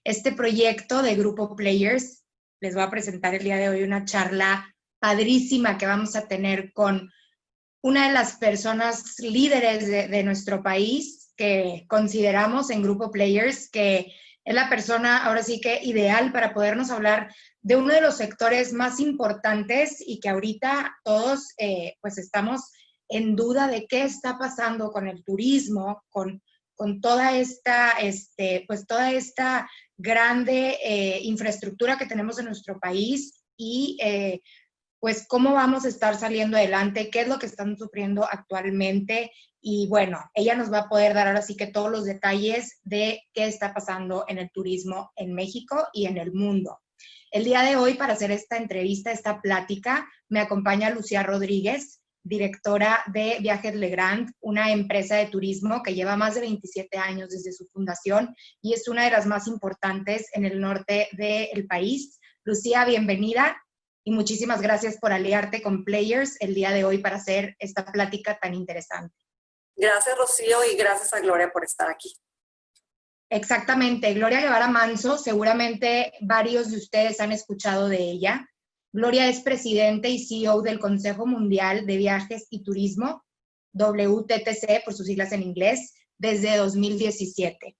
Este proyecto de Grupo Players, les voy a presentar el día de hoy una charla padrísima que vamos a tener con una de las personas líderes de nuestro país que consideramos en Grupo Players, que es la persona ahora sí que ideal para podernos hablar de uno de los sectores más importantes y que ahorita todos pues estamos en duda de qué está pasando con el turismo, con toda esta, pues toda esta grande infraestructura que tenemos en nuestro país y pues cómo vamos a estar saliendo adelante, qué es lo que están sufriendo actualmente y bueno, ella nos va a poder dar ahora sí que todos los detalles de qué está pasando en el turismo en México y en el mundo. El día de hoy, para hacer esta entrevista, esta plática, me acompaña Lucía Rodríguez, directora de Viajes Legrand, una empresa de turismo que lleva más de 27 años desde su fundación y es una de las más importantes en el norte del país. Lucía, bienvenida y muchísimas gracias por aliarte con Players el día de hoy para hacer esta plática tan interesante. Gracias, Rocío, y gracias a Gloria por estar aquí. Exactamente, Gloria Guevara Manso, seguramente varios de ustedes han escuchado de ella. Gloria es presidente y CEO del Consejo Mundial de Viajes y Turismo, WTTC por sus siglas en inglés, desde 2017.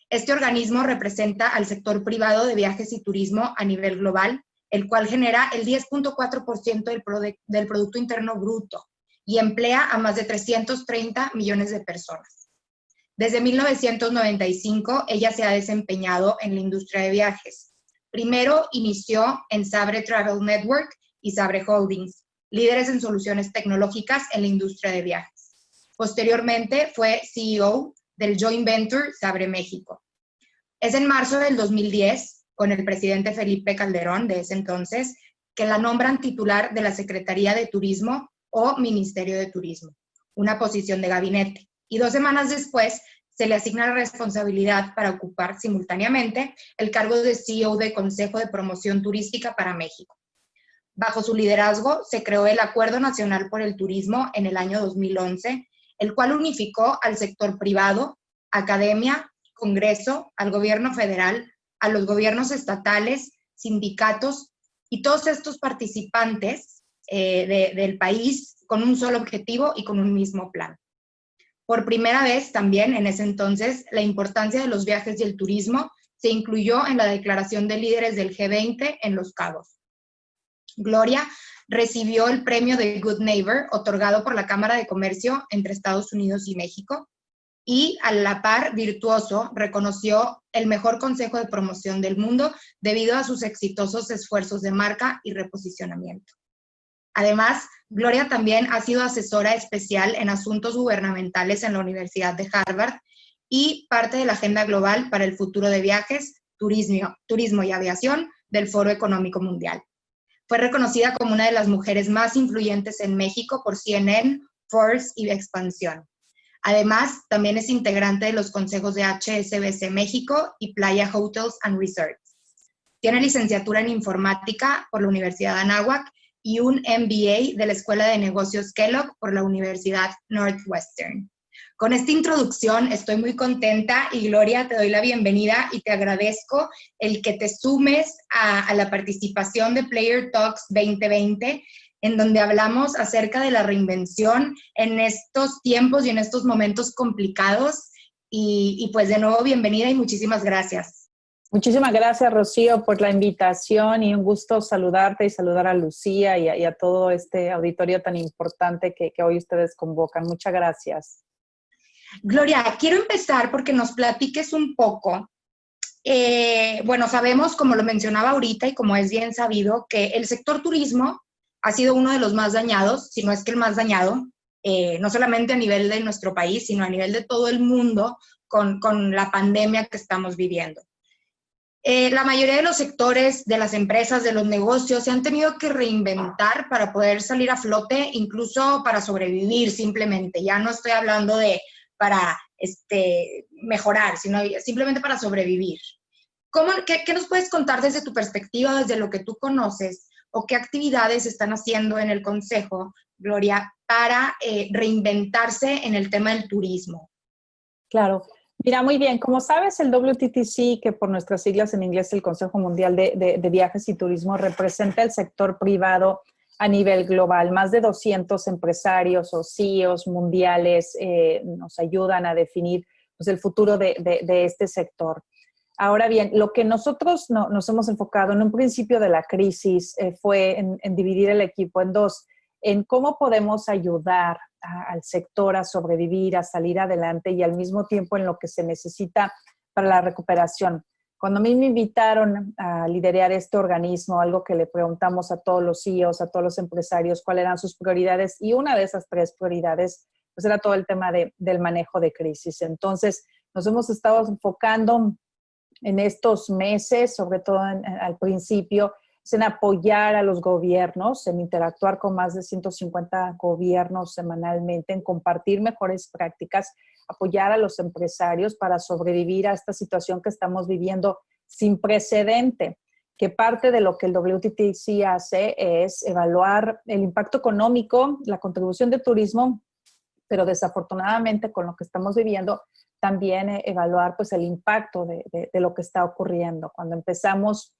Este organismo representa al sector privado de viajes y turismo a nivel global, el cual genera el 10.4% del Producto Interno Bruto y emplea a más de 330 millones de personas. Desde 1995, ella se ha desempeñado en la industria de viajes. Primero inició en Sabre Travel Network y Sabre Holdings, líderes en soluciones tecnológicas en la industria de viajes. Posteriormente fue CEO del Joint Venture Sabre México. Es en marzo del 2010, con el presidente Felipe Calderón de ese entonces, que la nombran titular de la Secretaría de Turismo o Ministerio de Turismo, una posición de gabinete. Y 2 semanas después se le asigna la responsabilidad para ocupar simultáneamente el cargo de CEO de Consejo de Promoción Turística para México. Bajo su liderazgo se creó el Acuerdo Nacional por el Turismo en el año 2011, el cual unificó al sector privado, academia, Congreso, al gobierno federal, a los gobiernos estatales, sindicatos y todos estos participantes del país con un solo objetivo y con un mismo plan. Por primera vez también en ese entonces, la importancia de los viajes y el turismo se incluyó en la declaración de líderes del G20 en Los Cabos. Gloria recibió el premio de Good Neighbor otorgado por la Cámara de Comercio entre Estados Unidos y México y a la par Virtuoso reconoció el mejor consejo de promoción del mundo debido a sus exitosos esfuerzos de marca y reposicionamiento. Además, Gloria también ha sido asesora especial en asuntos gubernamentales en la Universidad de Harvard y parte de la Agenda Global para el Futuro de Viajes, Turismo y Aviación del Foro Económico Mundial. Fue reconocida como una de las mujeres más influyentes en México por CNN, Forbes y Expansión. Además, también es integrante de los consejos de HSBC México y Playa Hotels and Resorts. Tiene licenciatura en Informática por la Universidad de Anáhuac y un MBA de la Escuela de Negocios Kellogg por la Universidad Northwestern. Con esta introducción estoy muy contenta y Gloria, te doy la bienvenida y te agradezco el que te sumes a la participación de Player Talks 2020, en donde hablamos acerca de la reinvención en estos tiempos y en estos momentos complicados. Y pues de nuevo, bienvenida y muchísimas gracias. Muchísimas gracias, Rocío, por la invitación y un gusto saludarte y saludar a Lucía y a todo este auditorio tan importante que hoy ustedes convocan. Muchas gracias. Gloria, quiero empezar porque nos platiques un poco. Bueno, sabemos, como lo mencionaba ahorita y como es bien sabido, que el sector turismo ha sido uno de los más dañados, si no es que el más dañado, no solamente a nivel de nuestro país, sino a nivel de todo el mundo con la pandemia que estamos viviendo. La mayoría de los sectores, de las empresas, de los negocios, se han tenido que reinventar para poder salir a flote, incluso para sobrevivir simplemente. Ya no estoy hablando de para mejorar, sino simplemente para sobrevivir. ¿Qué nos puedes contar desde tu perspectiva, desde lo que tú conoces, o qué actividades están haciendo en el Consejo, Gloria, para reinventarse en el tema del turismo? Claro. Mira, muy bien. Como sabes, el WTTC, que por nuestras siglas en inglés el Consejo Mundial de Viajes y Turismo, representa el sector privado a nivel global. Más de 200 empresarios o CEOs mundiales nos ayudan a definir pues, el futuro de este sector. Ahora bien, lo que nosotros nos hemos enfocado en un principio de la crisis fue en dividir el equipo en dos, en cómo podemos ayudar al sector a sobrevivir, a salir adelante y al mismo tiempo en lo que se necesita para la recuperación. Cuando a mí me invitaron a liderar este organismo, algo que le preguntamos a todos los CEOs, a todos los empresarios, cuáles eran sus prioridades, y una de esas 3 prioridades pues era todo el tema del manejo de crisis. Entonces, nos hemos estado enfocando en estos meses, sobre todo al principio, es en apoyar a los gobiernos, en interactuar con más de 150 gobiernos semanalmente, en compartir mejores prácticas, apoyar a los empresarios para sobrevivir a esta situación que estamos viviendo sin precedente, que parte de lo que el WTTC hace es evaluar el impacto económico, la contribución de turismo, pero desafortunadamente con lo que estamos viviendo, también evaluar pues, el impacto de lo que está ocurriendo. Cuando empezamos,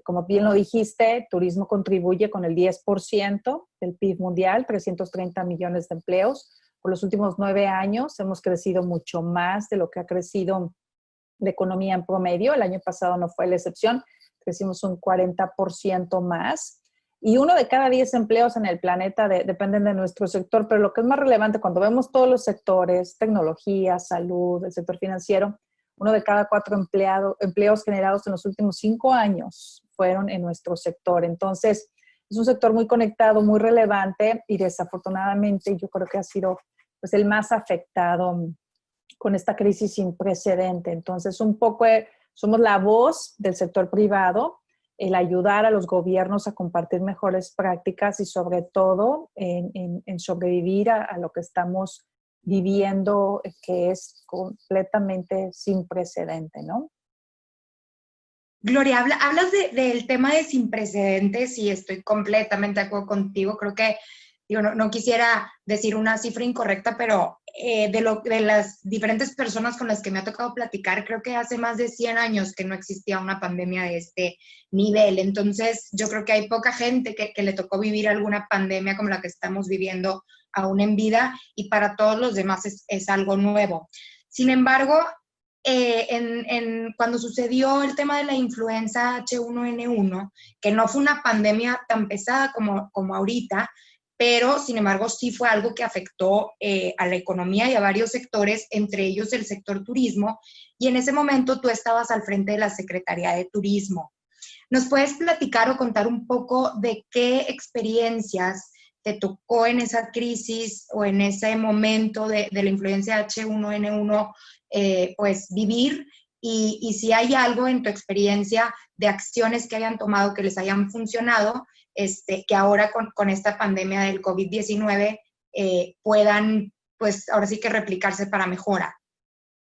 como bien lo dijiste, turismo contribuye con el 10% del PIB mundial, 330 millones de empleos. Por los últimos 9 años hemos crecido mucho más de lo que ha crecido la economía en promedio. El año pasado no fue la excepción, crecimos un 40% más. Y 1 de cada 10 empleos en el planeta dependen de nuestro sector, pero lo que es más relevante cuando vemos todos los sectores, tecnología, salud, el sector financiero, 1 de cada 4 empleos generados en los últimos 5 años fueron en nuestro sector. Entonces, es un sector muy conectado, muy relevante y desafortunadamente yo creo que ha sido pues, el más afectado con esta crisis sin precedente. Entonces, un poco somos la voz del sector privado, el ayudar a los gobiernos a compartir mejores prácticas y sobre todo en sobrevivir a lo que estamos viviendo, que es completamente sin precedente, ¿no? Gloria, hablas del tema de sin precedentes y estoy completamente de acuerdo contigo. Creo que, no quisiera decir una cifra incorrecta, pero de las diferentes personas con las que me ha tocado platicar, creo que hace más de 100 años que no existía una pandemia de este nivel. Entonces, yo creo que hay poca gente que le tocó vivir alguna pandemia como la que estamos viviendo aún en vida, y para todos los demás es algo nuevo. Sin embargo, cuando sucedió el tema de la influenza H1N1, que no fue una pandemia tan pesada como ahorita, pero sin embargo sí fue algo que afectó a la economía y a varios sectores, entre ellos el sector turismo, y en ese momento tú estabas al frente de la Secretaría de Turismo. ¿Nos puedes platicar o contar un poco de qué experiencias te tocó en esa crisis o en ese momento de la influencia H1N1 pues vivir, y si hay algo en tu experiencia de acciones que hayan tomado que les hayan funcionado, que ahora con esta pandemia del COVID-19 puedan, pues ahora sí que replicarse para mejora?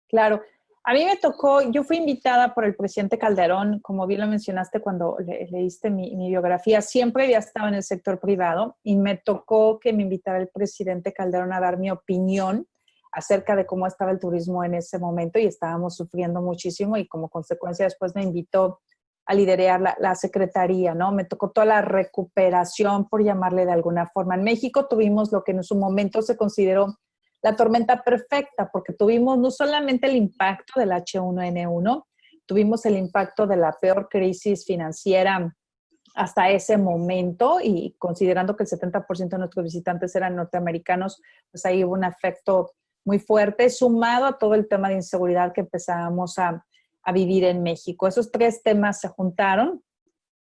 Claro. A mí me tocó, yo fui invitada por el presidente Calderón, como bien lo mencionaste cuando leíste mi biografía, siempre había estado en el sector privado y me tocó que me invitara el presidente Calderón a dar mi opinión acerca de cómo estaba el turismo en ese momento y estábamos sufriendo muchísimo y como consecuencia después me invitó a liderar la secretaría, ¿no? Me tocó toda la recuperación, por llamarle de alguna forma. En México tuvimos lo que en su momento se consideró la tormenta perfecta, porque tuvimos no solamente el impacto del H1N1, tuvimos el impacto de la peor crisis financiera hasta ese momento y considerando que el 70% de nuestros visitantes eran norteamericanos, pues ahí hubo un efecto muy fuerte, sumado a todo el tema de inseguridad que empezábamos a vivir en México. Esos 3 temas se juntaron.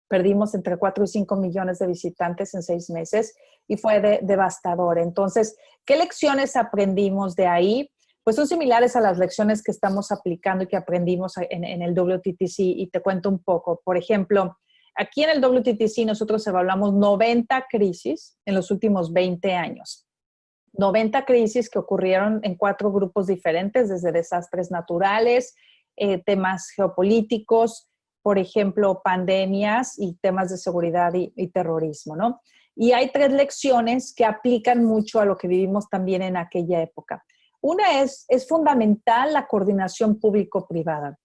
Perdimos entre 4 y 5 millones de visitantes en 6 meses y fue devastador. Entonces, ¿qué lecciones aprendimos de ahí? Pues son similares a las lecciones que estamos aplicando y que aprendimos en el WTTC, y te cuento un poco. Por ejemplo, aquí en el WTTC nosotros evaluamos 90 crisis en los últimos 20 años. 90 crisis que ocurrieron en 4 grupos diferentes, desde desastres naturales, temas geopolíticos, por ejemplo, pandemias y temas de seguridad y terrorismo, ¿no? Y hay 3 lecciones que aplican mucho a lo que vivimos también en aquella época. Una es fundamental la coordinación público-privada.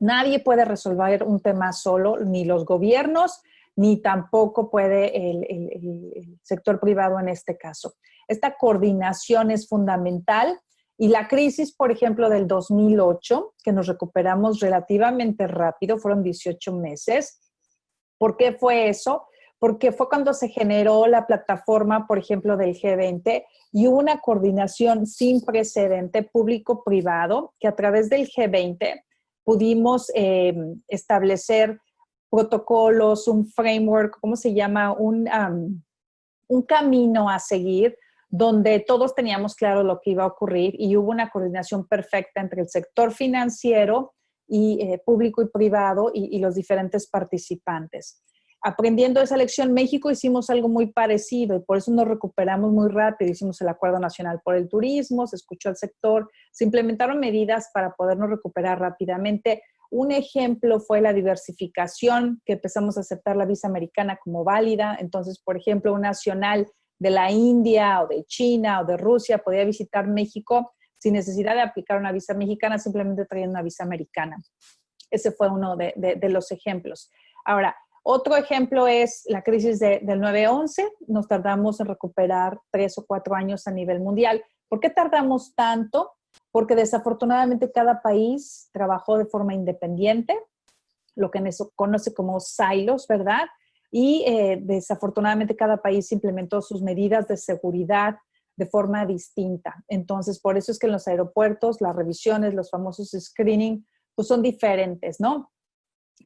Nadie puede resolver un tema solo, ni los gobiernos, ni tampoco puede el sector privado en este caso. Esta coordinación es fundamental y la crisis, por ejemplo, del 2008, que nos recuperamos relativamente rápido, fueron 18 meses. ¿Por qué fue eso? Porque fue cuando se generó la plataforma, por ejemplo, del G20 y hubo una coordinación sin precedente público-privado que a través del G20 pudimos establecer protocolos, un framework, ¿cómo se llama? Un camino a seguir donde todos teníamos claro lo que iba a ocurrir y hubo una coordinación perfecta entre el sector financiero y público y privado y los diferentes participantes. Aprendiendo esa lección, México hicimos algo muy parecido y por eso nos recuperamos muy rápido. Hicimos el Acuerdo Nacional por el Turismo, se escuchó al sector, se implementaron medidas para podernos recuperar rápidamente. Un ejemplo fue la diversificación, que empezamos a aceptar la visa americana como válida. Entonces, por ejemplo, un nacional de la India o de China o de Rusia podía visitar México sin necesidad de aplicar una visa mexicana, simplemente trayendo una visa americana. Ese fue uno de los ejemplos. Ahora, otro ejemplo es la crisis del 9/11. Nos tardamos en recuperar 3 o 4 años a nivel mundial. ¿Por qué tardamos tanto? Porque desafortunadamente cada país trabajó de forma independiente, lo que se conoce como silos, ¿verdad? Y desafortunadamente cada país implementó sus medidas de seguridad de forma distinta. Entonces, por eso es que en los aeropuertos las revisiones, los famosos screening, pues son diferentes, ¿no?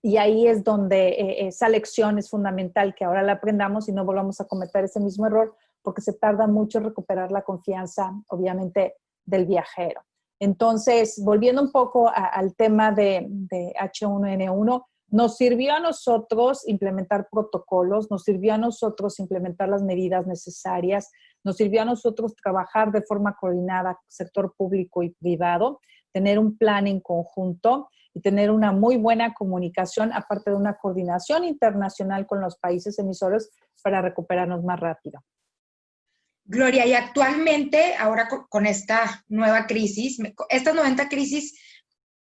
Y ahí es donde esa lección es fundamental, que ahora la aprendamos y no volvamos a cometer ese mismo error, porque se tarda mucho en recuperar la confianza, obviamente, del viajero. Entonces, volviendo un poco al tema de H1N1, nos sirvió a nosotros implementar protocolos, nos sirvió a nosotros implementar las medidas necesarias, nos sirvió a nosotros trabajar de forma coordinada, sector público y privado, tener un plan en conjunto y tener una muy buena comunicación, aparte de una coordinación internacional con los países emisores para recuperarnos más rápido. Gloria, y actualmente, ahora con esta nueva crisis, estas 90 crisis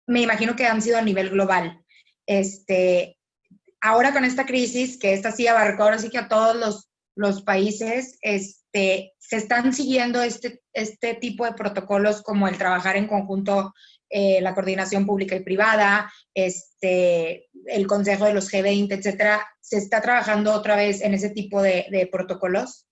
me imagino que han sido a nivel global. Ahora con esta crisis, que esta sí abarcó ahora sí que a todos los países, se están siguiendo este tipo de protocolos como el trabajar en conjunto, la coordinación pública y privada, el consejo de los G20, etcétera. ¿Se está trabajando otra vez en ese tipo de protocolos?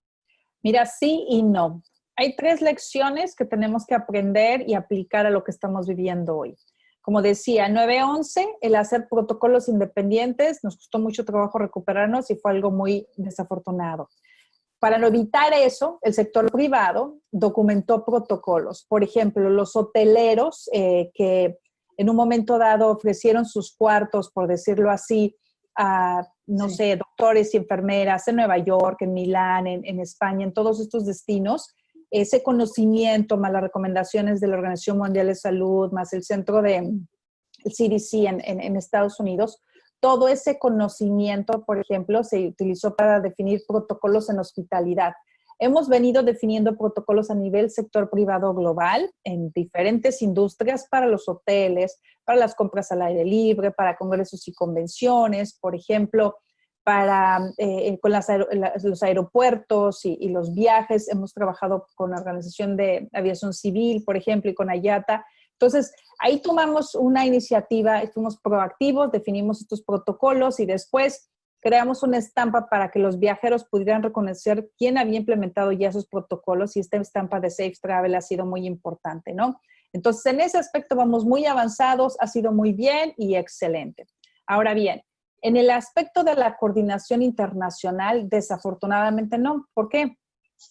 Mira, sí y no. Hay 3 lecciones que tenemos que aprender y aplicar a lo que estamos viviendo hoy. Como decía, 9/11, el hacer protocolos independientes, nos costó mucho trabajo recuperarnos y fue algo muy desafortunado. Para evitar eso, el sector privado documentó protocolos. Por ejemplo, los hoteleros que en un momento dado ofrecieron sus cuartos, por decirlo así, a, no sé, doctores y enfermeras en Nueva York, en Milán, en España, en todos estos destinos, ese conocimiento, más las recomendaciones de la Organización Mundial de Salud, más el centro el CDC en Estados Unidos, todo ese conocimiento, por ejemplo, se utilizó para definir protocolos en hospitalidad. Hemos venido definiendo protocolos a nivel sector privado global en diferentes industrias para los hoteles, para las compras al aire libre, para congresos y convenciones, por ejemplo, con los aeropuertos y los viajes. Hemos trabajado con la Organización de Aviación Civil, por ejemplo, y con IATA. Entonces, ahí tomamos una iniciativa, fuimos proactivos, definimos estos protocolos y después creamos una estampa para que los viajeros pudieran reconocer quién había implementado ya esos protocolos y esta estampa de Safe Travel ha sido muy importante, ¿no? Entonces, en ese aspecto vamos muy avanzados, ha sido muy bien y excelente. Ahora bien, en el aspecto de la coordinación internacional, desafortunadamente no. ¿Por qué?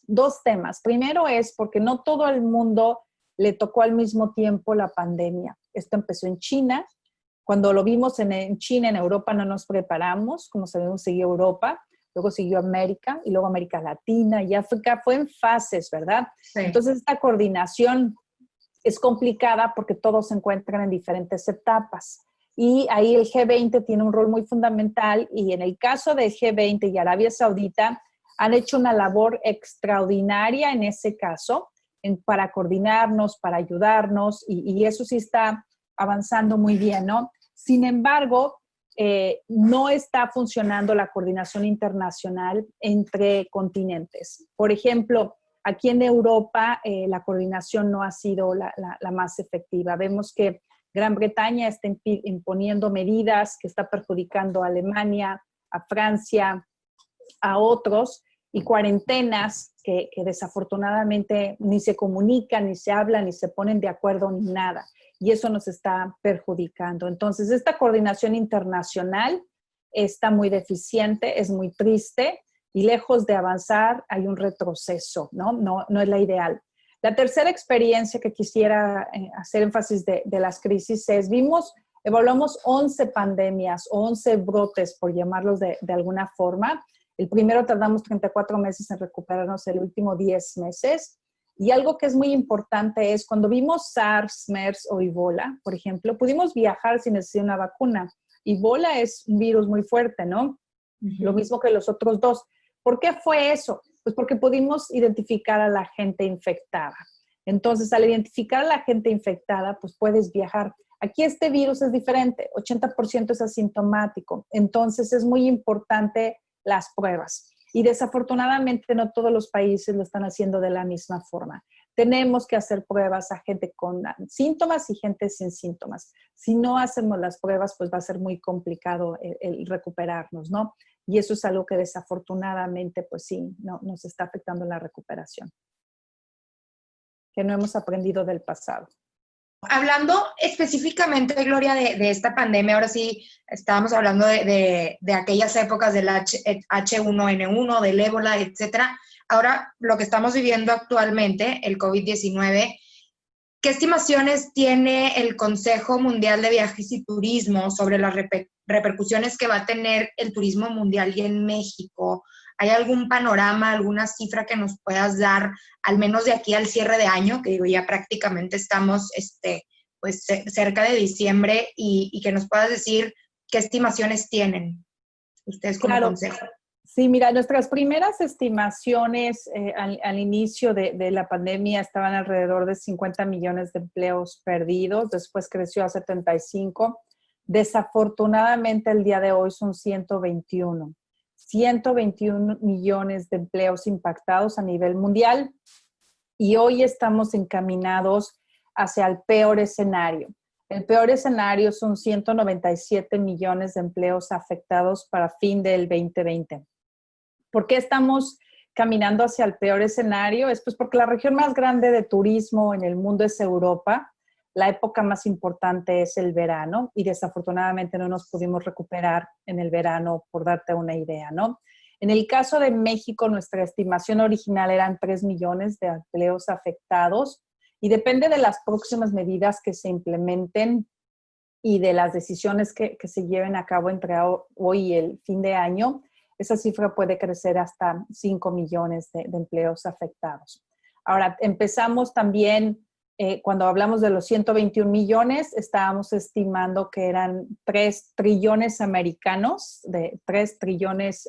2 temas. Primero es porque no todo el mundo le tocó al mismo tiempo la pandemia. Esto empezó en China. Cuando lo vimos en China, en Europa, no nos preparamos. Como sabemos, siguió Europa, luego siguió América y luego América Latina y África. Fue en fases, ¿verdad? Sí. Entonces, esta coordinación es complicada porque todos se encuentran en diferentes etapas. Y ahí el G20 tiene un rol muy fundamental y en el caso del G20 y Arabia Saudita han hecho una labor extraordinaria en ese caso para coordinarnos, para ayudarnos y eso sí está avanzando muy bien, ¿no? Sin embargo, no está funcionando la coordinación internacional entre continentes. Por ejemplo, aquí en Europa la coordinación no ha sido la más efectiva. Vemos que Gran Bretaña está imponiendo medidas que está perjudicando a Alemania, a Francia, a otros, y cuarentenas que desafortunadamente ni se comunican, ni se hablan, ni se ponen de acuerdo, ni nada. Y eso nos está perjudicando. Entonces, esta coordinación internacional está muy deficiente, es muy triste, y lejos de avanzar hay un retroceso, ¿no? No es la ideal. La tercera experiencia que quisiera hacer énfasis de las crisis es, evaluamos 11 pandemias, 11 brotes, por llamarlos de alguna forma. El primero tardamos 34 meses en recuperarnos, el último 10 meses. Y algo que es muy importante es, cuando vimos SARS, MERS o Ebola, por ejemplo, pudimos viajar sin necesidad de una vacuna. Ebola es un virus muy fuerte, ¿no? Lo mismo que los otros dos. ¿Por qué fue eso? Pues porque pudimos identificar a la gente infectada. Entonces, al identificar a la gente infectada, pues puedes viajar. Aquí este virus es diferente, 80% es asintomático. Entonces, es muy importante las pruebas. Y desafortunadamente no todos los países lo están haciendo de la misma forma. Tenemos que hacer pruebas a gente con síntomas y gente sin síntomas. Si no hacemos las pruebas, pues va a ser muy complicado el recuperarnos, ¿no? Y eso es algo que desafortunadamente, pues sí, nos está afectando en la recuperación, que no hemos aprendido del pasado. Hablando específicamente, Gloria, de esta pandemia, ahora sí estábamos hablando de aquellas épocas del H1N1, del ébola, etcétera. Ahora, lo que estamos viviendo actualmente, el COVID-19, ¿qué estimaciones tiene el Consejo Mundial de Viajes y Turismo sobre las repercusiones que va a tener el turismo mundial y en México? ¿Hay algún panorama, alguna cifra que nos puedas dar, al menos de aquí al cierre de año, que digo, ya prácticamente estamos pues, cerca de diciembre, y que nos puedas decir qué estimaciones tienen ustedes como consejo? Sí, mira, nuestras primeras estimaciones al inicio de la pandemia estaban alrededor de 50 millones de empleos perdidos, después creció a 75. Desafortunadamente, el día de hoy son 121 millones de empleos impactados a nivel mundial, y hoy estamos encaminados hacia el peor escenario. El peor escenario son 197 millones de empleos afectados para fin del 2020. ¿Por qué estamos caminando hacia el peor escenario? Es pues porque la región más grande de turismo en el mundo es Europa. La época más importante es el verano y desafortunadamente no nos pudimos recuperar en el verano, por darte una idea, ¿no? En el caso de México, nuestra estimación original eran 3 millones de empleos afectados, y depende de las próximas medidas que se implementen y de las decisiones que se lleven a cabo entre hoy y el fin de año, esa cifra puede crecer hasta 5 millones de empleos afectados. Ahora, empezamos también, cuando hablamos de los 121 millones, estábamos estimando que eran 3 trillones americanos, de 3 trillones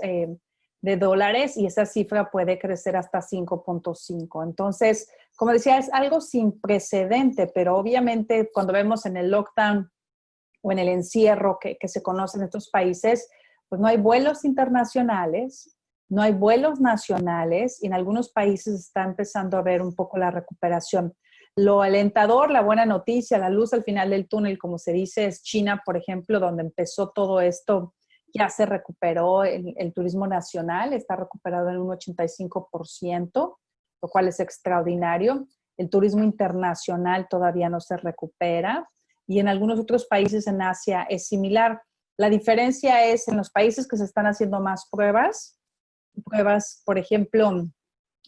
de dólares, y esa cifra puede crecer hasta 5.5. Entonces, como decía, es algo sin precedente, pero obviamente cuando vemos en el lockdown o en el encierro que se conoce en estos países, pues no hay vuelos internacionales, no hay vuelos nacionales, y en algunos países está empezando a ver un poco la recuperación. Lo alentador, la buena noticia, la luz al final del túnel, como se dice, es China, por ejemplo, donde empezó todo esto. Ya se recuperó el turismo nacional, está recuperado en un 85%, lo cual es extraordinario. El turismo internacional todavía no se recupera, y en algunos otros países en Asia es similar. La diferencia es en los países que se están haciendo más pruebas, por ejemplo,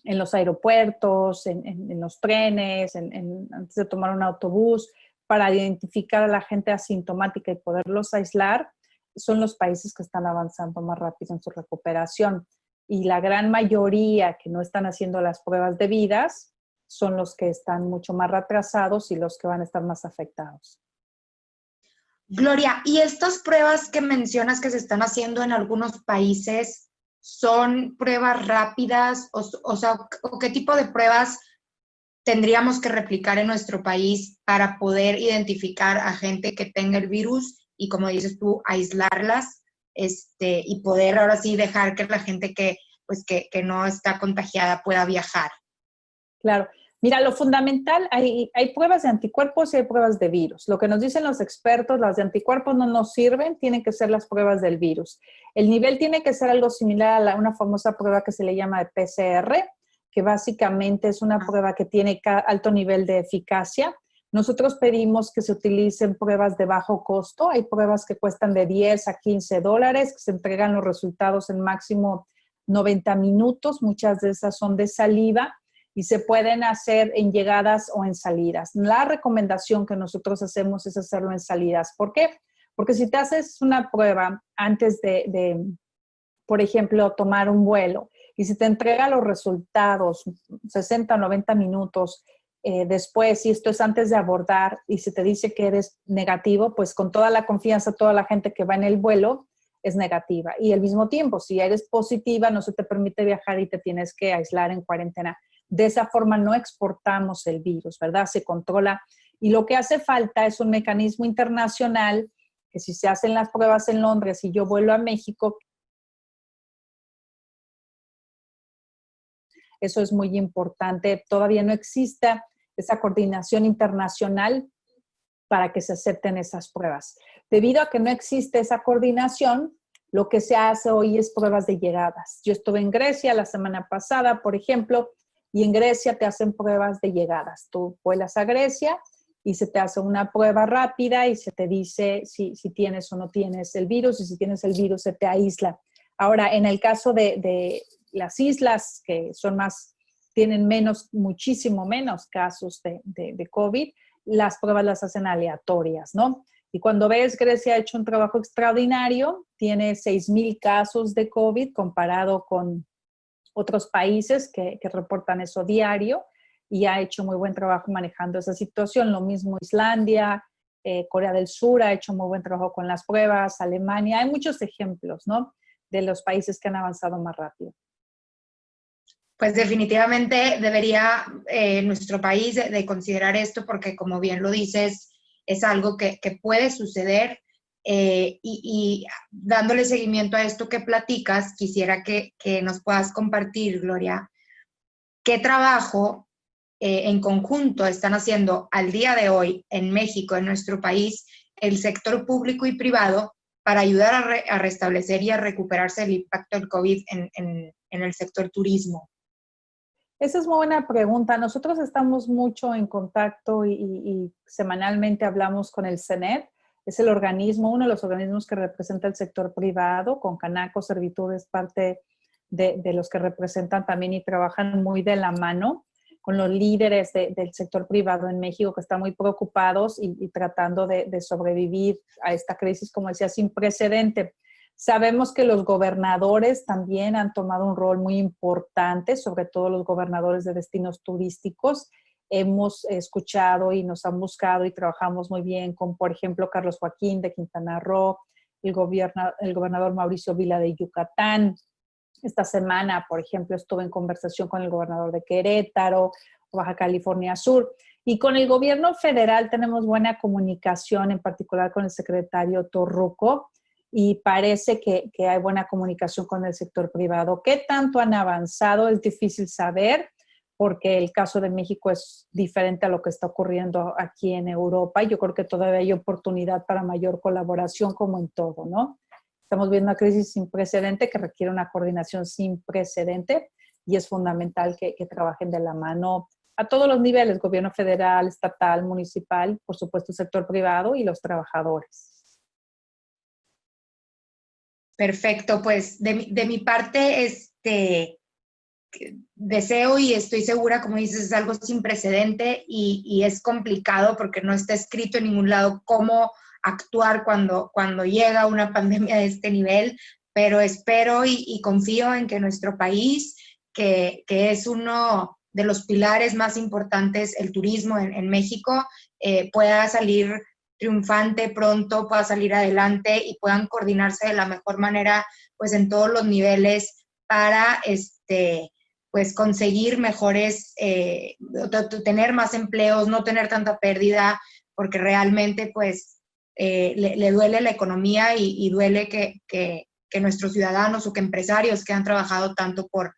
en los aeropuertos, en los trenes, antes de tomar un autobús, para identificar a la gente asintomática y poderlos aislar, son los países que están avanzando más rápido en su recuperación. Y la gran mayoría que no están haciendo las pruebas debidas, son los que están mucho más retrasados y los que van a estar más afectados. Gloria, ¿y estas pruebas que mencionas que se están haciendo en algunos países son pruebas rápidas? O sea, ¿o qué tipo de pruebas tendríamos que replicar en nuestro país para poder identificar a gente que tenga el virus y, como dices tú, aislarlas y poder ahora sí dejar que la gente que no está contagiada pueda viajar? Claro. Mira, lo fundamental, hay pruebas de anticuerpos y hay pruebas de virus. Lo que nos dicen los expertos, las de anticuerpos no nos sirven, tienen que ser las pruebas del virus. El nivel tiene que ser algo similar a una famosa prueba que se le llama de PCR, que básicamente es una prueba que tiene alto nivel de eficacia. Nosotros pedimos que se utilicen pruebas de bajo costo. Hay pruebas que cuestan de $10 a $15, que se entregan los resultados en máximo 90 minutos. Muchas de esas son de saliva y se pueden hacer en llegadas o en salidas. La recomendación que nosotros hacemos es hacerlo en salidas. ¿Por qué? Porque si te haces una prueba antes de, por ejemplo, tomar un vuelo y si te entrega los resultados 60 o 90 minutos después, y esto es antes de abordar, y si te dice que eres negativo, pues con toda la confianza, toda la gente que va en el vuelo es negativa. Y al mismo tiempo, si eres positiva, no se te permite viajar y te tienes que aislar en cuarentena. De esa forma no exportamos el virus, ¿verdad? Se controla. Y lo que hace falta es un mecanismo internacional que si se hacen las pruebas en Londres y yo vuelo a México, eso es muy importante. Todavía no existe esa coordinación internacional para que se acepten esas pruebas. Debido a que no existe esa coordinación, lo que se hace hoy es pruebas de llegadas. Yo estuve en Grecia la semana pasada, por ejemplo, y en Grecia te hacen pruebas de llegadas. Tú vuelas a Grecia y se te hace una prueba rápida y se te dice si tienes o no tienes el virus, y si tienes el virus se te aísla. Ahora, en el caso de las islas que tienen muchísimo menos casos de COVID, las pruebas las hacen aleatorias, ¿no? Y cuando ves, Grecia ha hecho un trabajo extraordinario, tiene 6,000 casos de COVID comparado con otros países que reportan eso diario, y ha hecho muy buen trabajo manejando esa situación. Lo mismo Islandia, Corea del Sur ha hecho muy buen trabajo con las pruebas, Alemania. Hay muchos ejemplos, ¿no?, de los países que han avanzado más rápido. Pues definitivamente debería nuestro país de considerar esto porque, como bien lo dices, es algo que puede suceder. Y dándole seguimiento a esto que platicas, quisiera que nos puedas compartir, Gloria, qué trabajo en conjunto están haciendo al día de hoy en México, en nuestro país, el sector público y privado para ayudar a restablecer y a recuperarse el impacto del COVID en el sector turismo. Esa es muy buena pregunta. Nosotros estamos mucho en contacto y semanalmente hablamos con el CENET. Es uno de los organismos que representa el sector privado, con Canaco Servitud es parte de los que representan también y trabajan muy de la mano con los líderes del sector privado en México, que están muy preocupados y tratando de sobrevivir a esta crisis, como decía, sin precedente. Sabemos que los gobernadores también han tomado un rol muy importante, sobre todo los gobernadores de destinos turísticos. Hemos escuchado y nos han buscado y trabajamos muy bien con, por ejemplo, Carlos Joaquín de Quintana Roo, el gobernador Mauricio Vila de Yucatán. Esta semana, por ejemplo, estuve en conversación con el gobernador de Querétaro, Baja California Sur. Y con el gobierno federal tenemos buena comunicación, en particular con el secretario Torruco, y parece que hay buena comunicación con el sector privado. ¿Qué tanto han avanzado? Es difícil saber, porque el caso de México es diferente a lo que está ocurriendo aquí en Europa. Yo creo que todavía hay oportunidad para mayor colaboración, como en todo, ¿no? Estamos viendo una crisis sin precedente que requiere una coordinación sin precedente y es fundamental que trabajen de la mano a todos los niveles, gobierno federal, estatal, municipal, por supuesto, el sector privado y los trabajadores. Perfecto, pues de mi parte, deseo y estoy segura, como dices, es algo sin precedente y es complicado porque no está escrito en ningún lado cómo actuar cuando llega una pandemia de este nivel, pero espero y confío en que nuestro país, que es uno de los pilares más importantes, el turismo en México, pueda salir triunfante pronto, pueda salir adelante y puedan coordinarse de la mejor manera, pues en todos los niveles para pues conseguir mejores, tener más empleos, no tener tanta pérdida, porque realmente pues le duele la economía y duele que nuestros ciudadanos o que empresarios que han trabajado tanto por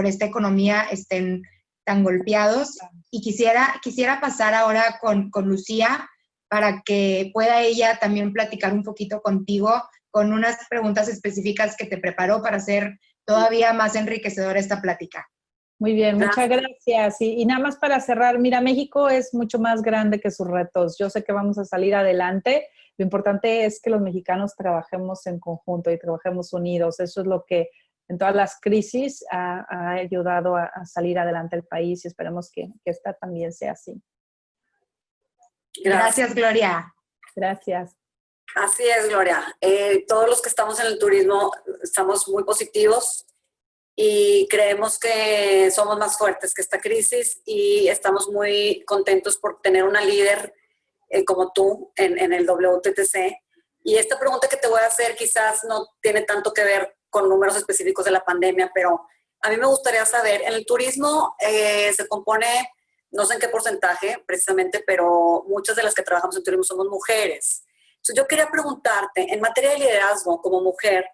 esta economía estén tan golpeados. Y quisiera pasar ahora con Lucía para que pueda ella también platicar un poquito contigo con unas preguntas específicas que te preparó para hacer todavía más enriquecedora esta plática. Muy bien, muchas gracias. Y nada más para cerrar, mira, México es mucho más grande que sus retos. Yo sé que vamos a salir adelante. Lo importante es que los mexicanos trabajemos en conjunto y trabajemos unidos. Eso es lo que en todas las crisis ha ayudado a salir adelante el país y esperemos que esta también sea así. Gracias, Gloria. Gracias. Así es, Gloria. Todos los que estamos en el turismo estamos muy positivos y creemos que somos más fuertes que esta crisis y estamos muy contentos por tener una líder como tú en el WTTC. Y esta pregunta que te voy a hacer quizás no tiene tanto que ver con números específicos de la pandemia, pero a mí me gustaría saber, en el turismo se compone, no sé en qué porcentaje precisamente, pero muchas de las que trabajamos en turismo somos mujeres. Entonces yo quería preguntarte, en materia de liderazgo como mujer,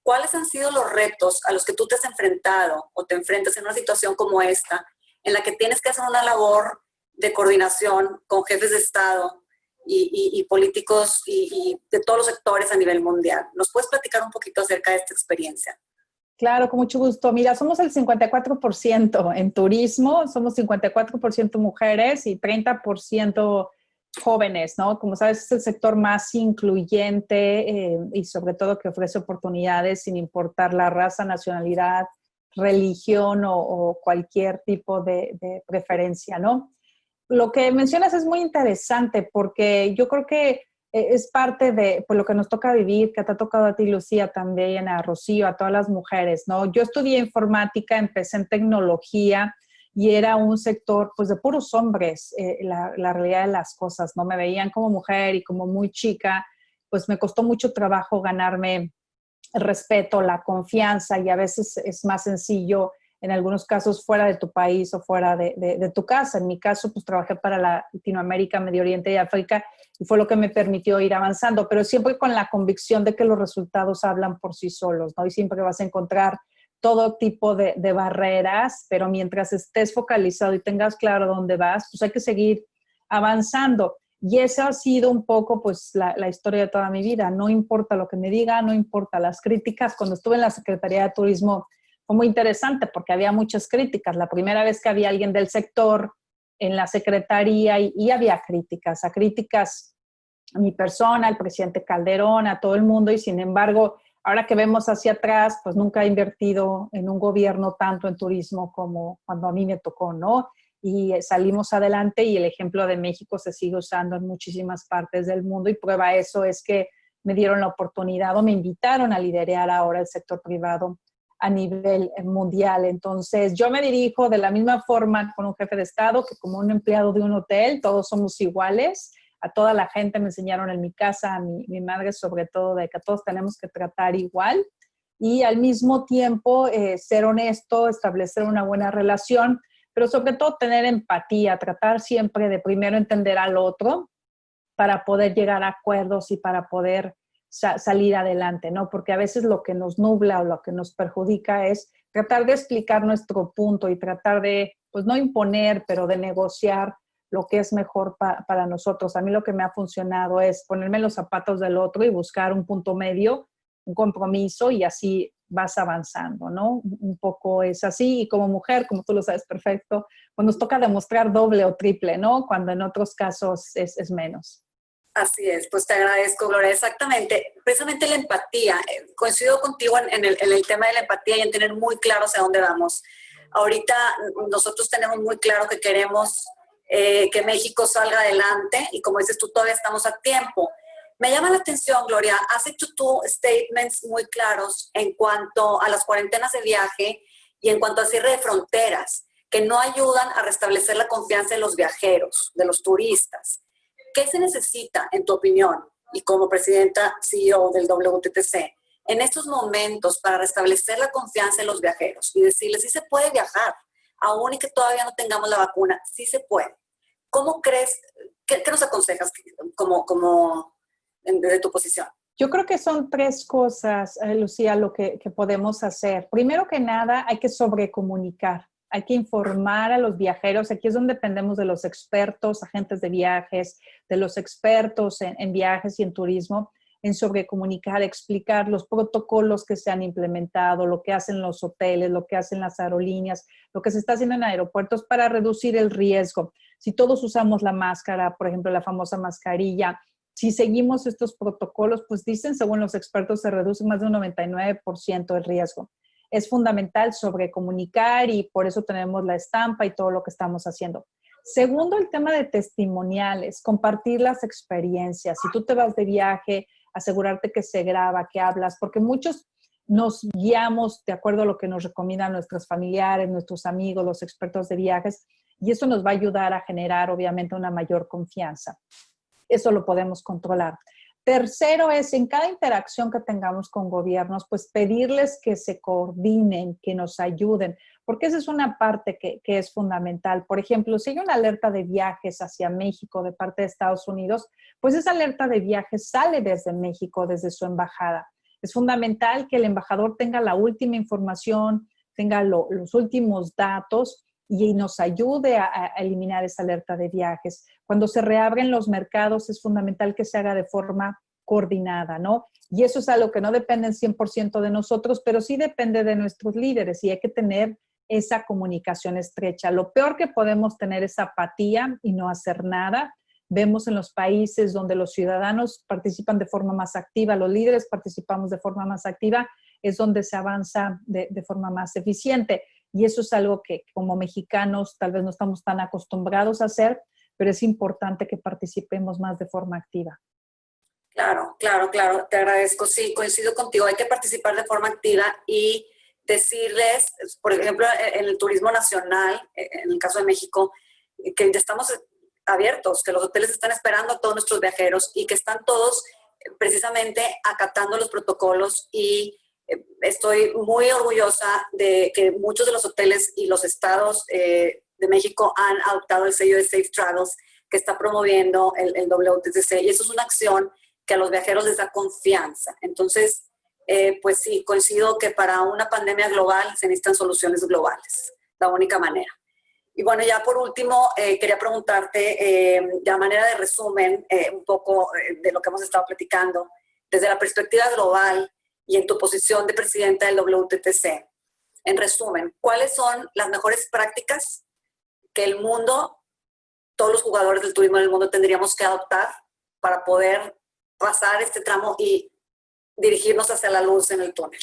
¿cuáles han sido los retos a los que tú te has enfrentado o te enfrentas en una situación como esta, en la que tienes que hacer una labor de coordinación con jefes de Estado y políticos y de todos los sectores a nivel mundial? ¿Nos puedes platicar un poquito acerca de esta experiencia? Claro, con mucho gusto. Mira, somos el 54% en turismo, somos 54% mujeres y 30% jóvenes, ¿no? Como sabes, es el sector más incluyente y sobre todo que ofrece oportunidades sin importar la raza, nacionalidad, religión o cualquier tipo de preferencia, ¿no? Lo que mencionas es muy interesante porque yo creo que es parte de pues, lo que nos toca vivir, que te ha tocado a ti, Lucía, también, a Rocío, a todas las mujeres, ¿no? Yo estudié informática, empecé en tecnología y era un sector, pues, de puros hombres, la realidad de las cosas, ¿no? Me veían como mujer y como muy chica, pues me costó mucho trabajo ganarme el respeto, la confianza y a veces es más sencillo en algunos casos fuera de tu país o fuera de tu casa. En mi caso, pues trabajé para Latinoamérica, Medio Oriente y África y fue lo que me permitió ir avanzando, pero siempre con la convicción de que los resultados hablan por sí solos, ¿no? Y siempre vas a encontrar todo tipo de barreras, pero mientras estés focalizado y tengas claro dónde vas, pues hay que seguir avanzando. Y esa ha sido un poco, pues, la historia de toda mi vida. No importa lo que me digan, no importa las críticas. Cuando estuve en la Secretaría de Turismo, fue muy interesante porque había muchas críticas. La primera vez que había alguien del sector en la secretaría y había críticas, a mi persona, al presidente Calderón, a todo el mundo y sin embargo, ahora que vemos hacia atrás, pues nunca he invertido en un gobierno tanto en turismo como cuando a mí me tocó, ¿no? Y salimos adelante y el ejemplo de México se sigue usando en muchísimas partes del mundo y prueba eso es que me dieron la oportunidad o me invitaron a liderar ahora el sector privado a nivel mundial. Entonces, yo me dirijo de la misma forma con un jefe de Estado que como un empleado de un hotel, todos somos iguales. A toda la gente me enseñaron en mi casa, a mi madre sobre todo, de que todos tenemos que tratar igual y al mismo tiempo ser honesto, establecer una buena relación, pero sobre todo tener empatía, tratar siempre de primero entender al otro para poder llegar a acuerdos y para poder salir adelante, ¿no? Porque a veces lo que nos nubla o lo que nos perjudica es tratar de explicar nuestro punto y tratar de, pues no imponer, pero de negociar lo que es mejor para nosotros. A mí lo que me ha funcionado es ponerme en los zapatos del otro y buscar un punto medio, un compromiso y así vas avanzando, ¿no? Un poco es así y como mujer, como tú lo sabes perfecto, pues nos toca demostrar doble o triple, ¿no? Cuando en otros casos es menos. Así es, pues te agradezco, Gloria. Exactamente, precisamente la empatía. Coincido contigo en el tema de la empatía y en tener muy claro hacia dónde vamos. Ahorita nosotros tenemos muy claro que queremos que México salga adelante y como dices tú, todavía estamos a tiempo. Me llama la atención, Gloria, has hecho tú statements muy claros en cuanto a las cuarentenas de viaje y en cuanto al cierre de fronteras, que no ayudan a restablecer la confianza de los viajeros, de los turistas. ¿Qué se necesita, en tu opinión, y como presidenta CEO del WTTC, en estos momentos para restablecer la confianza de los viajeros y decirles sí se puede viajar, aún y que todavía no tengamos la vacuna, sí se puede? ¿Cómo crees, qué nos aconsejas desde tu posición? Yo creo que son tres cosas, Lucía, lo que podemos hacer. Primero que nada, hay que sobrecomunicar, hay que informar a los viajeros. Aquí es donde dependemos de los expertos, agentes de viajes, de los expertos en viajes y en turismo, en sobrecomunicar, explicar los protocolos que se han implementado, lo que hacen los hoteles, lo que hacen las aerolíneas, lo que se está haciendo en aeropuertos para reducir el riesgo. Si todos usamos la máscara, por ejemplo, la famosa mascarilla, si seguimos estos protocolos, pues dicen, según los expertos, se reduce más de un 99% el riesgo. Es fundamental sobrecomunicar y por eso tenemos la estampa y todo lo que estamos haciendo. Segundo, el tema de testimoniales, compartir las experiencias. Si tú te vas de viaje, asegurarte que se graba, que hablas, porque muchos nos guiamos de acuerdo a lo que nos recomiendan nuestros familiares, nuestros amigos, los expertos de viajes, y eso nos va a ayudar a generar, obviamente, una mayor confianza. Eso lo podemos controlar. Tercero es, en cada interacción que tengamos con gobiernos, pues pedirles que se coordinen, que nos ayuden, porque esa es una parte que es fundamental. Por ejemplo, si hay una alerta de viajes hacia México de parte de Estados Unidos, pues esa alerta de viajes sale desde México, desde su embajada. Es fundamental que el embajador tenga la última información, tenga los últimos datos y nos ayude a eliminar esa alerta de viajes. Cuando se reabren los mercados es fundamental que se haga de forma coordinada, ¿no? Y eso es algo que no depende 100% de nosotros, pero sí depende de nuestros líderes y hay que tener esa comunicación estrecha. Lo peor que podemos tener es apatía y no hacer nada. Vemos en los países donde los ciudadanos participan de forma más activa, los líderes participamos de forma más activa, es donde se avanza de forma más eficiente. Y eso es algo que como mexicanos tal vez no estamos tan acostumbrados a hacer, pero es importante que participemos más de forma activa. Claro, te agradezco. Sí, coincido contigo, hay que participar de forma activa y decirles, por ejemplo, en el turismo nacional, en el caso de México, que ya estamos abiertos, que los hoteles están esperando a todos nuestros viajeros y que están todos precisamente acatando los protocolos y estoy muy orgullosa de que muchos de los hoteles y los estados de México han adoptado el sello de Safe Travels que está promoviendo el WTTC y eso es una acción que a los viajeros les da confianza. Entonces, pues sí, coincido que para una pandemia global se necesitan soluciones globales, la única manera. Y bueno, ya por último, quería preguntarte, de manera de resumen, un poco de lo que hemos estado platicando, desde la perspectiva global y en tu posición de presidenta del WTTC. En resumen, ¿cuáles son las mejores prácticas que el mundo, todos los jugadores del turismo del mundo tendríamos que adoptar para poder pasar este tramo y dirigirnos hacia la luz en el túnel?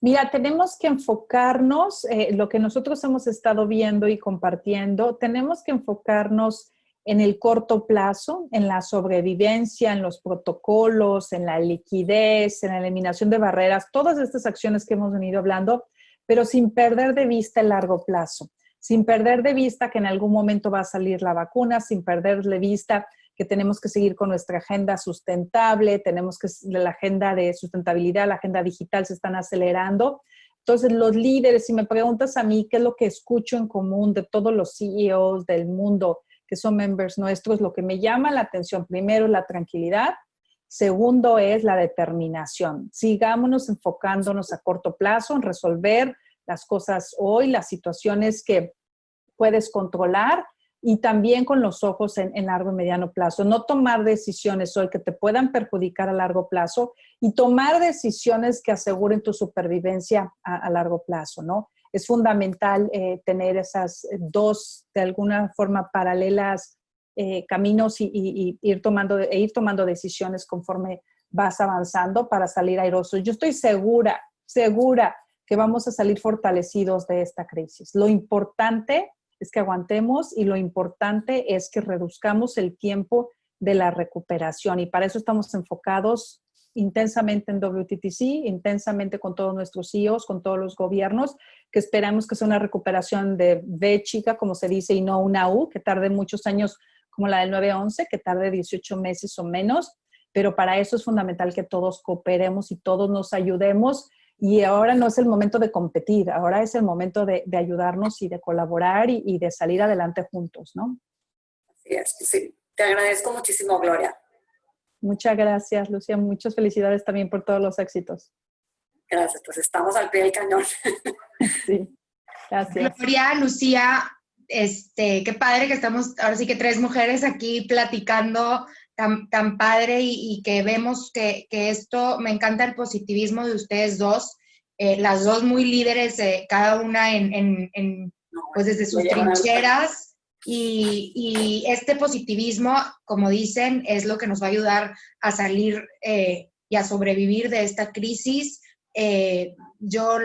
Mira, tenemos que enfocarnos, lo que nosotros hemos estado viendo y compartiendo, tenemos que enfocarnos en el corto plazo, en la sobrevivencia, en los protocolos, en la liquidez, en la eliminación de barreras, todas estas acciones que hemos venido hablando, pero sin perder de vista el largo plazo, sin perder de vista que en algún momento va a salir la vacuna, sin perder de vista que tenemos que seguir con nuestra agenda sustentable, tenemos que la agenda de sustentabilidad, la agenda digital se están acelerando. Entonces, los líderes, si me preguntas a mí qué es lo que escucho en común de todos los CEOs del mundo que son members nuestros, lo que me llama la atención primero es la tranquilidad, segundo es la determinación. Sigámonos enfocándonos a corto plazo en resolver las cosas hoy, las situaciones que puedes controlar y también con los ojos en largo y mediano plazo. No tomar decisiones hoy que te puedan perjudicar a largo plazo y tomar decisiones que aseguren tu supervivencia a largo plazo, ¿no? Es fundamental tener esas dos, de alguna forma, paralelas caminos y ir tomando decisiones conforme vas avanzando para salir airosos. Yo estoy segura que vamos a salir fortalecidos de esta crisis. Lo importante es que aguantemos y lo importante es que reduzcamos el tiempo de la recuperación y para eso estamos enfocados intensamente en WTTC, intensamente con todos nuestros CEOs, con todos los gobiernos, que esperamos que sea una recuperación de V chica, como se dice, y no una U, que tarde muchos años como la del 9/11, que tarde 18 meses o menos, pero para eso es fundamental que todos cooperemos y todos nos ayudemos. Y ahora no es el momento de competir, ahora es el momento de ayudarnos y de colaborar y de salir adelante juntos, ¿no? Así es, sí. Te agradezco muchísimo, Gloria. Muchas gracias, Lucía. Muchas felicidades también por todos los éxitos. Gracias, pues estamos al pie del cañón. Sí, gracias. Gloria, Lucía, qué padre que estamos, ahora sí que 3 mujeres aquí platicando tan padre y que vemos que esto, me encanta el positivismo de ustedes dos, las dos muy líderes, cada una pues desde sus trincheras y este positivismo, como dicen, es lo que nos va a ayudar a salir y a sobrevivir de esta crisis. Yo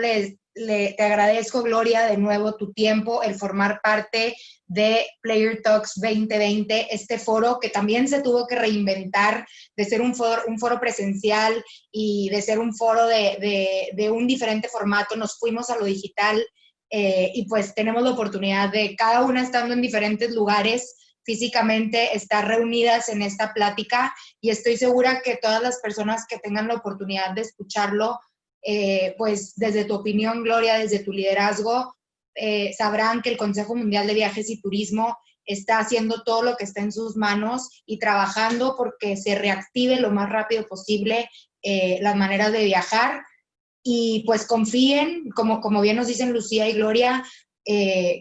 te agradezco, Gloria, de nuevo tu tiempo, el formar parte de Player Talks 2020, este foro que también se tuvo que reinventar de ser un foro presencial y de ser un foro de un diferente formato. Nos fuimos a lo digital y pues tenemos la oportunidad de, cada una estando en diferentes lugares, físicamente estar reunidas en esta plática, y estoy segura que todas las personas que tengan la oportunidad de escucharlo, pues desde tu opinión, Gloria, desde tu liderazgo, sabrán que el Consejo Mundial de Viajes y Turismo está haciendo todo lo que está en sus manos y trabajando porque se reactive lo más rápido posible las maneras de viajar. Y pues confíen, como bien nos dicen Lucía y Gloria,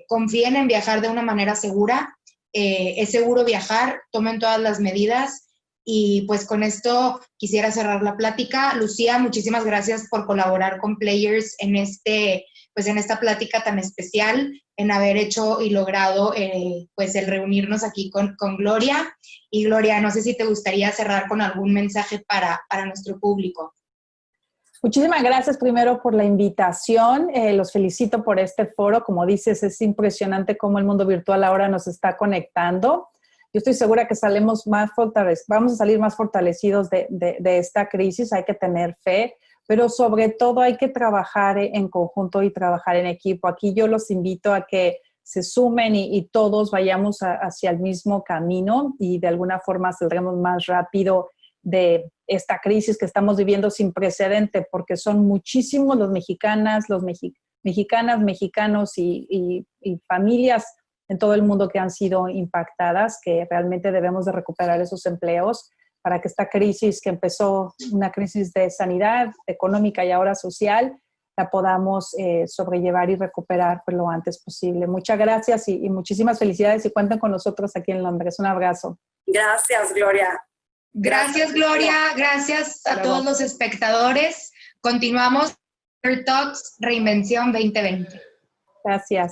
confíen en viajar de una manera segura. Es seguro viajar, tomen todas las medidas. Y pues con esto quisiera cerrar la plática. Lucía, muchísimas gracias por colaborar con Players en esta plática tan especial, en haber hecho y logrado pues el reunirnos aquí con Gloria. Y Gloria, no sé si te gustaría cerrar con algún mensaje para nuestro público. Muchísimas gracias primero por la invitación. Los felicito por este foro. Como dices, es impresionante cómo el mundo virtual ahora nos está conectando. Yo estoy segura que vamos a salir más fortalecidos de esta crisis. Hay que tener fe, pero sobre todo hay que trabajar en conjunto y trabajar en equipo. Aquí yo los invito a que se sumen y todos vayamos hacia el mismo camino y de alguna forma saldremos más rápido de esta crisis que estamos viviendo sin precedente, porque son muchísimos los mexicanos y familias en todo el mundo que han sido impactadas, que realmente debemos de recuperar esos empleos para que esta crisis, que empezó una crisis de sanidad económica y ahora social, la podamos sobrellevar y recuperar pues, lo antes posible. Muchas gracias y muchísimas felicidades y cuenten con nosotros aquí en Londres. Un abrazo. Gracias, Gloria. Gracias, Gloria. Gracias a todos los espectadores. Continuamos Player Talks Reinvención 2020. Gracias.